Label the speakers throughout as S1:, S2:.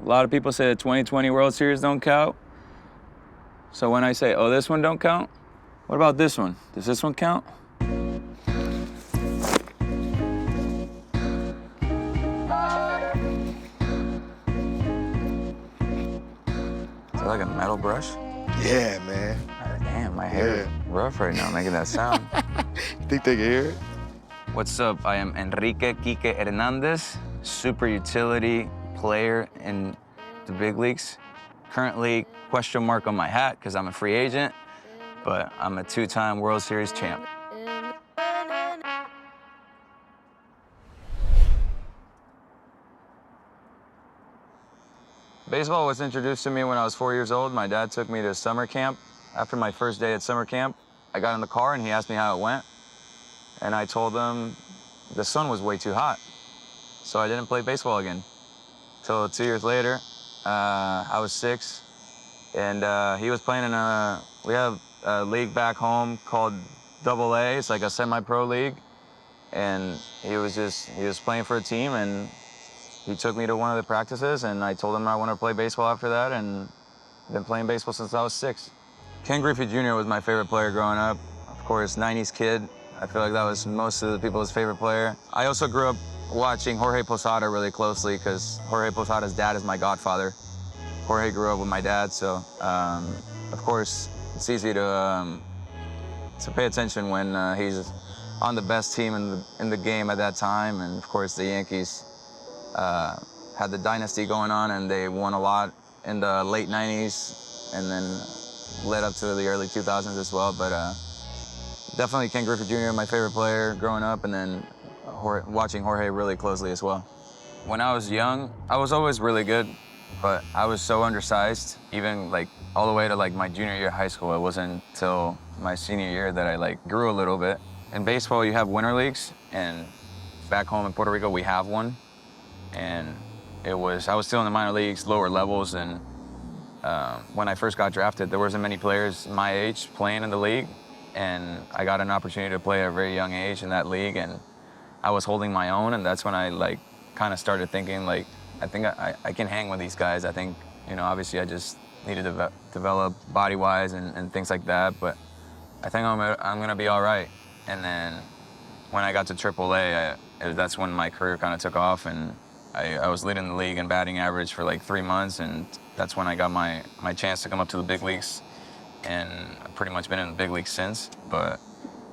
S1: lot of people say the 2020 World Series don't count. So when I say, oh, this one don't count, what about this one? Does this one count? Is that like a metal brush?
S2: Yeah, man.
S1: Damn, my hair is rough right now making that sound.
S2: You think they can hear it?
S1: What's up? I am Enrique Kike Hernández, super utility player in the big leagues. Currently, question mark on my hat because I'm a free agent, but I'm a two-time World Series champ. Baseball was introduced to me when I was 4 years old. My dad took me to summer camp. After my first day at summer camp, I got in the car and he asked me how it went. And I told him the sun was way too hot. So I didn't play baseball again. Till 2 years later, I was 6, and he was playing in we have a league back home called AA. It's like a semi-pro league. And he was playing for a team, and he took me to one of the practices, and I told him I wanted to play baseball after that, and I've been playing baseball since I was 6. Ken Griffey Jr. was my favorite player growing up. Of course, 90s kid. I feel like that was most of the people's favorite player. I also grew up watching Jorge Posada really closely because Jorge Posada's dad is my godfather. Jorge grew up with my dad, so of course, it's easy to pay attention when he's on the best team in the game at that time. And of course, the Yankees had the dynasty going on, and they won a lot in the late 90s and then led up to the early 2000s as well. But definitely Ken Griffey Jr., my favorite player growing up, and then watching Jorge really closely as well. When I was young, I was always really good, but I was so undersized, even like all the way to like my junior year of high school. It wasn't until my senior year that I like grew a little bit. In baseball, you have winter leagues, and back home in Puerto Rico, we have one. And I was still in the minor leagues, lower levels, and when I first got drafted, there wasn't many players my age playing in the league, and I got an opportunity to play at a very young age in that league, and I was holding my own, and that's when I like kind of started thinking like, I think I can hang with these guys. I think, you know, obviously I just need to develop body-wise and things like that, but I think I'm gonna be all right. And then when I got to AAA, that's when my career kind of took off, and I was leading the league in batting average for like 3 months, and that's when I got my chance to come up to the big leagues, and I've pretty much been in the big leagues since. But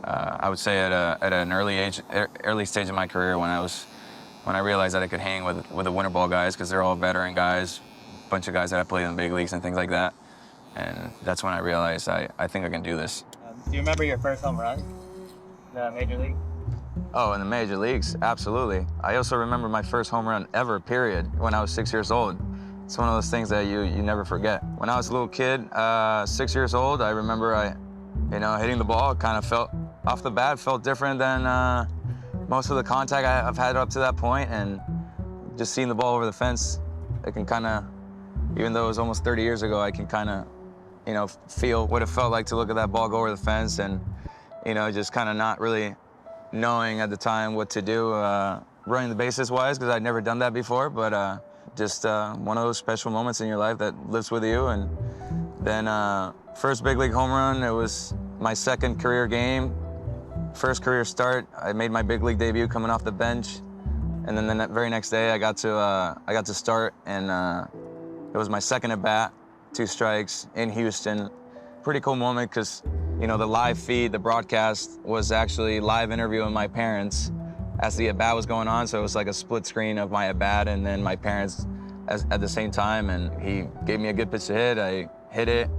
S1: I would say at an early stage of my career, when I realized that I could hang with the winter ball guys, because they're all veteran guys, a bunch of guys that I played in the big leagues and things like that, and that's when I realized I think I can do this.
S3: Do you remember your first home run in the major league?
S1: Oh, in the major leagues, absolutely. I also remember my first home run ever, period, when I was 6 years old. It's one of those things that you never forget. When I was a little kid, 6 years old, I remember hitting the ball. It kind of felt, off the bat, felt different than most of the contact I've had up to that point, and just seeing the ball over the fence, I can kind of, even though it was almost 30 years ago, I can kind of, feel what it felt like to look at that ball go over the fence, and, just kind of not really knowing at the time what to do running the bases wise, because I'd never done that before, but just one of those special moments in your life that lives with you. And then first big league home run, it was my second career game, first career start. I made my big league debut coming off the bench, and then the very next day I got to start, and it was my second at bat, 2 strikes in Houston. Pretty cool moment, because the live feed, the broadcast was actually live interviewing my parents as the at-bat was going on, so it was like a split screen of my at-bat and then my parents at the same time, and he gave me a good pitch to hit. I hit it.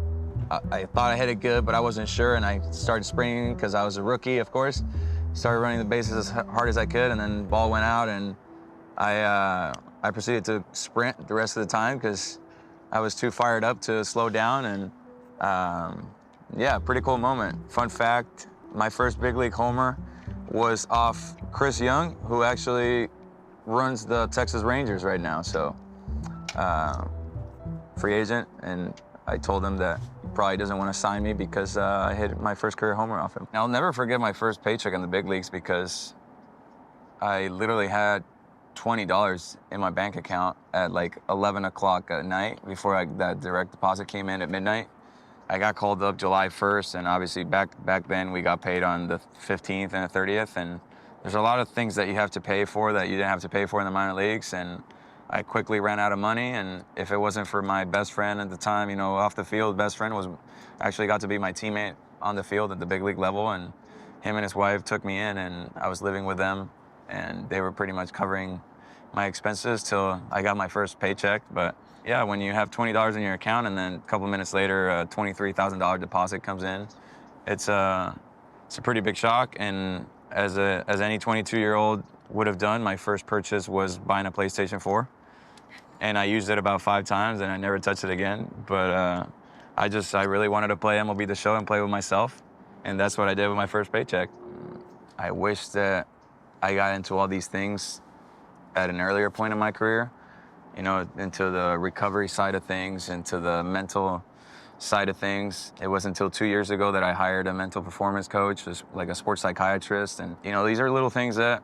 S1: I thought I hit it good, but I wasn't sure, and I started sprinting because I was a rookie, of course. Started running the bases as hard as I could, and then the ball went out, and I proceeded to sprint the rest of the time because I was too fired up to slow down, and yeah, pretty cool moment. Fun fact, my first big league homer was off Chris Young, who actually runs the Texas Rangers right now. So, free agent, and I told him that he probably doesn't want to sign me because I hit my first career homer off him. I'll never forget my first paycheck in the big leagues because I literally had $20 in my bank account at like 11 o'clock at night before that direct deposit came in at midnight. I got called up July 1st, and obviously back then we got paid on the 15th and the 30th, and there's a lot of things that you have to pay for that you didn't have to pay for in the minor leagues, and I quickly ran out of money, and if it wasn't for my best friend at the time, off the field, best friend actually got to be my teammate on the field at the big league level, and him and his wife took me in, and I was living with them, and they were pretty much covering my expenses till I got my first paycheck. But yeah, when you have $20 in your account and then a couple of minutes later, a $23,000 deposit comes in, it's a pretty big shock. And as any 22-year-old would have done, my first purchase was buying a PlayStation 4. And I used it about 5 times and I never touched it again. But I really wanted to play MLB The Show and play with myself. And that's what I did with my first paycheck. I wish that I got into all these things at an earlier point in my career, into the recovery side of things, into the mental side of things. It wasn't until 2 years ago that I hired a mental performance coach, like a sports psychiatrist. And, these are little things that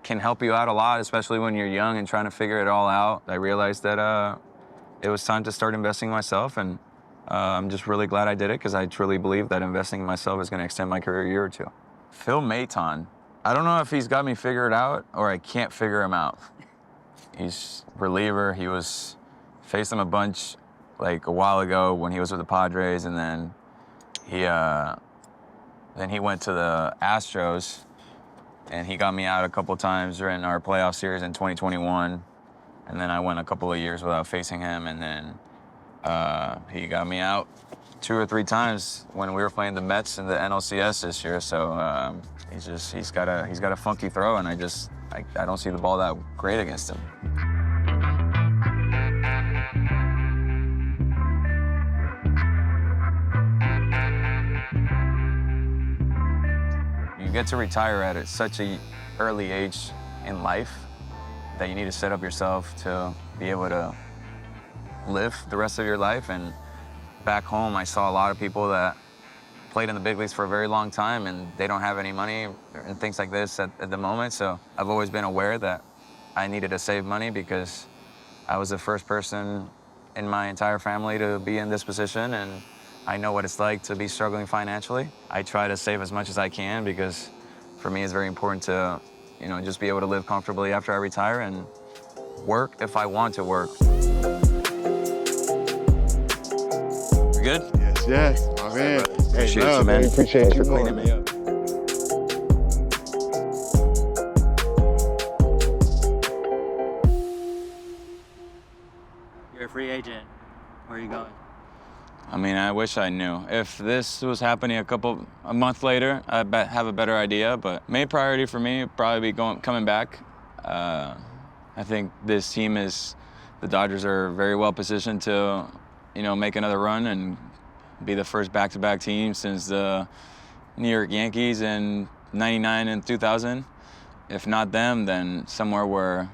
S1: can help you out a lot, especially when you're young and trying to figure it all out. I realized that it was time to start investing in myself, and I'm just really glad I did it because I truly believe that investing in myself is going to extend my career a year or two. Phil Maton. I don't know if he's got me figured out or I can't figure him out. He's reliever. He was faced him a bunch like a while ago when he was with the Padres, and then he went to the Astros, and he got me out a couple times during our playoff series in 2021, and then I went a couple of years without facing him, and then he got me out 2 or 3 times when we were playing the Mets in the NLCS this year. So he's got a funky throw, and I don't see the ball that great against him. You get to retire at such an early age in life that you need to set up yourself to be able to live the rest of your life. And back home, I saw a lot of people that played in the big leagues for a very long time, and they don't have any money and things like this at the moment. So I've always been aware that I needed to save money because I was the first person in my entire family to be in this position, and I know what it's like to be struggling financially. I try to save as much as I can because for me it's very important to, just be able to live comfortably after I retire and work if I want to work. You good?
S2: Yes, my man.
S1: Appreciate
S2: Hey,
S1: you, man.
S2: Appreciate you
S1: for cleaning me up.
S3: You're a free agent. Where are you going?
S1: I mean, I wish I knew. If this was happening a month later, I'd have a better idea, but main priority for me would probably be coming back. I think this team the Dodgers are very well positioned to, make another run and be the first back-to-back team since the New York Yankees in '99 and 2000. If not them, then somewhere where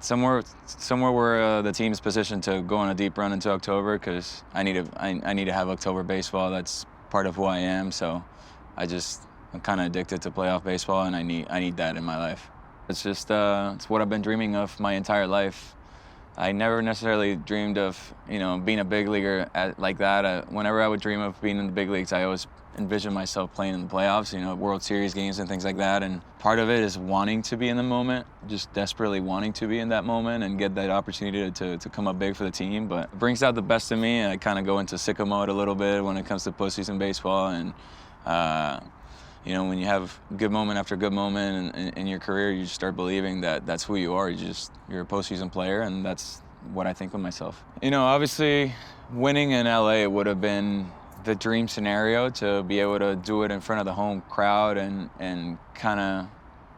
S1: the team's positioned to go on a deep run into October, because I need to have October baseball. That's part of who I am. So I'm kind of addicted to playoff baseball, and I need that in my life. It's just it's what I've been dreaming of my entire life. I never necessarily dreamed of being a big leaguer like that. Whenever I would dream of being in the big leagues, I always envisioned myself playing in the playoffs, World Series games and things like that. And part of it is wanting to be in the moment, just desperately wanting to be in that moment and get that opportunity to come up big for the team. But it brings out the best in me. I kind of go into sicko mode a little bit when it comes to postseason baseball. And when you have good moment after good moment in your career, you just start believing that that's who you are. You're a postseason player, and that's what I think of myself. Obviously, winning in LA would have been the dream scenario, to be able to do it in front of the home crowd and kind of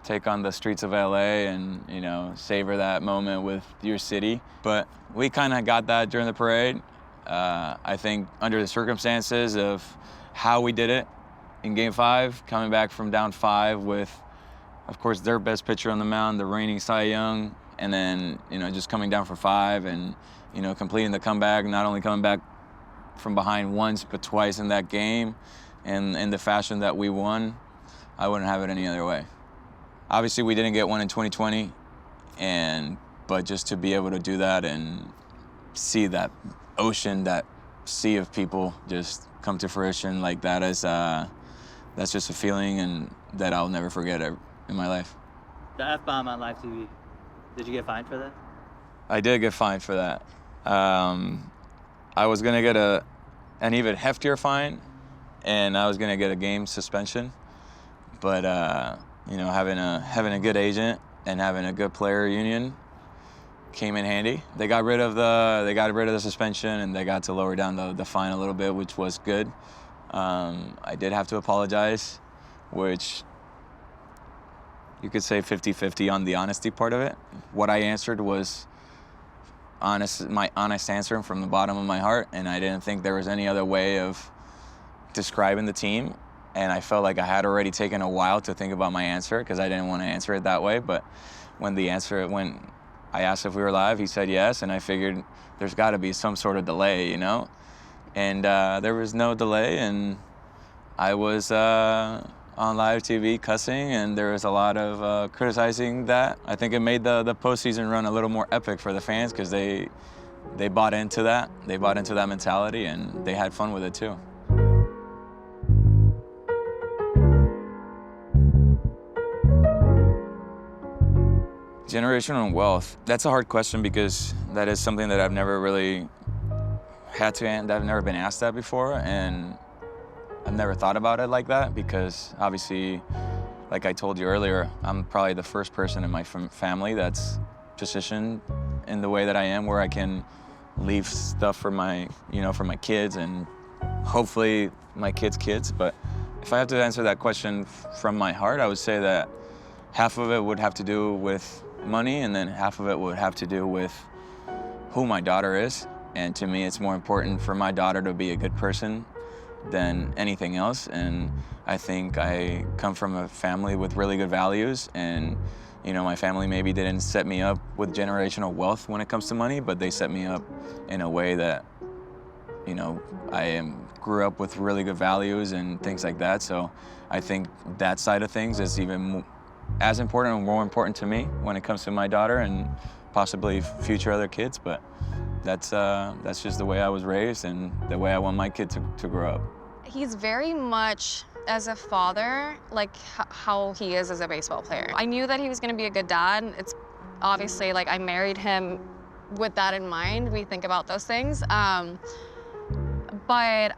S1: take on the streets of LA and, savor that moment with your city. But we kind of got that during the parade. I think under the circumstances of how we did it in Game 5, coming back from down 5 with, of course, their best pitcher on the mound, the reigning Cy Young, and then, just coming down for 5 and, completing the comeback, not only coming back from behind once but twice in that game, and in the fashion that we won, I wouldn't have it any other way. Obviously, we didn't get one in 2020, but just to be able to do that and see that ocean, that sea of people just come to fruition like that is, that's just a feeling and that I'll never forget in my life.
S3: The F-bomb on live TV. Did you get fined for that?
S1: I did get fined for that. I was gonna get an even heftier fine, and I was gonna get a game suspension. But you know, having a good agent and having a good player union came in handy. They got rid of the suspension, and they got to lower down the fine a little bit, which was good. I did have to apologize, which you could say 50-50 on the honesty part of it. What I answered was my honest answer from the bottom of my heart, and I didn't think there was any other way of describing the team. And I felt like I had already taken a while to think about my answer because I didn't want to answer it that way. But when I asked if we were live, he said yes, and I figured there's got to be some sort of delay, you know? And there was no delay, and I was on live TV cussing, and there was a lot of criticizing that. I think it made the postseason run a little more epic for the fans because they bought into that. They bought into that mentality, and they had fun with it too. Generational wealth, that's a hard question because that is something that I've never really I've never been asked that before, and I've never thought about it like that because obviously, like I told you earlier, I'm probably the first person in my family that's positioned in the way that I am, where I can leave stuff for my kids and hopefully my kids' kids. But if I have to answer that question from my heart, I would say that half of it would have to do with money, and then half of it would have to do with who my daughter is. And to me, it's more important for my daughter to be a good person than anything else. And I think I come from a family with really good values, and you know, my family maybe didn't set me up with generational wealth when it comes to money, but they set me up in a way that, you know, grew up with really good values and things like that. So I think that side of things is even as important or more important to me when it comes to my daughter and possibly future other kids. But that's just the way I was raised and the way I want my kid to grow up.
S4: He's very much as a father, like how he is as a baseball player. I knew that he was gonna be a good dad. It's obviously like I married him with that in mind. We think about those things. But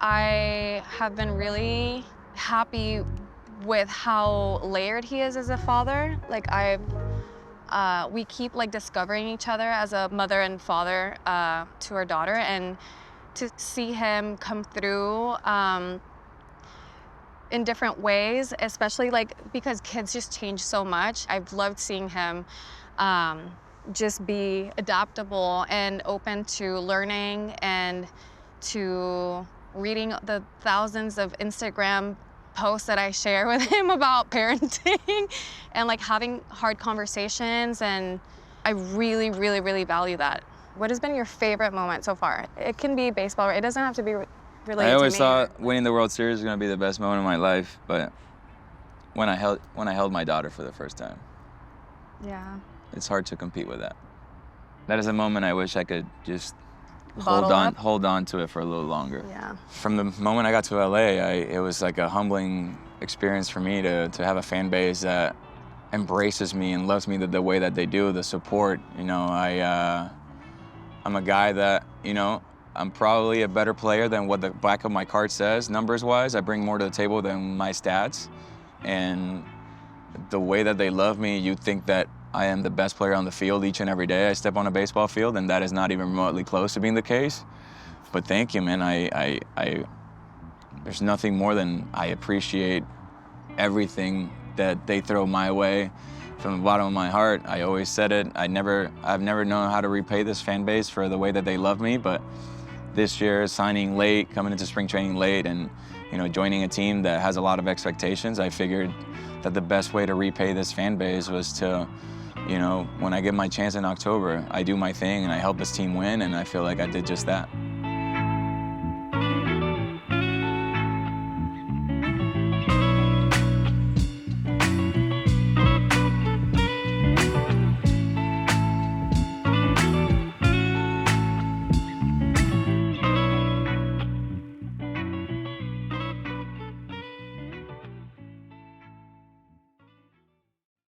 S4: I have been really happy with how layered he is as a father. Like we keep like discovering each other as a mother and father to our daughter, and to see him come through in different ways, especially like because kids just change so much. I've loved seeing him just be adaptable and open to learning and to reading the thousands of Instagram posts that I share with him about parenting and like having hard conversations, and I really, really, really value that. What has been your favorite moment so far? It can be baseball, it doesn't have to be related to me.
S1: I always thought winning the World Series was gonna be the best moment of my life, but when I held my daughter for the first time.
S4: Yeah.
S1: It's hard to compete with that. That is a moment I wish I could just
S4: Bottle up?
S1: hold on to it for a little longer.
S4: Yeah.
S1: From the moment I got to LA, it was like a humbling experience for me to have a fan base that embraces me and loves me the way that they do, the support. You know, I'm a guy that, you know, I'm probably a better player than what the back of my card says, numbers-wise. I bring more to the table than my stats. And the way that they love me, you'd think that I am the best player on the field each and every day I step on a baseball field, and that is not even remotely close to being the case. But thank you, man. There's nothing more than I appreciate everything that they throw my way from the bottom of my heart. I always said it. I've never known how to repay this fan base for the way that they love me, but this year, signing late, coming into spring training late, and you know, joining a team that has a lot of expectations, I figured that the best way to repay this fan base was to, you know, when I get my chance in October, I do my thing and I help this team win, and I feel like I did just that.